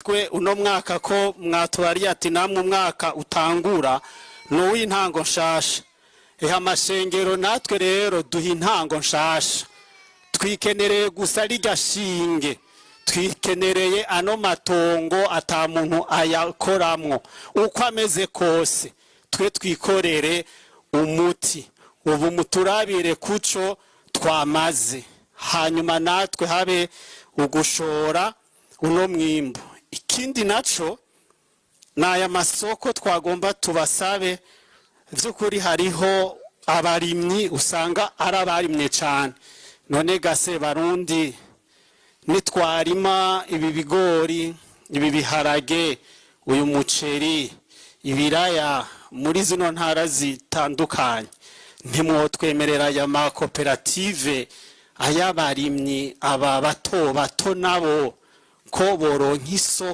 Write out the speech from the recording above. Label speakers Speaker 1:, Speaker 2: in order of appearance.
Speaker 1: natwe uno mwaka ko mwatubariye ati namwe umwaka utangura n'uw'intango nshasha. Amashengero natwe rero duha intango nshasha. Twikenereye gusa rirya shinge, twikenereye ano matongo ata muntu ayakoramwo uko ameze kose, twe twikorere umuti. Ubu muturabire kuco twamaze, hanyuma natwe habe ugushora uno mwimbu. Ikindi naco naya masoko twagomba tubasabe, vy'ukuri hariho abarimyi usanga arabarimye cyane. None gase barundi nitwarima ibi bigori, ibi biharage, uyu muceri, ibiraya muri zino ntara zitandukanye, ntimwotwemerera aya makoperative ayabarimyi aba bato bato nabo ko boronka isoko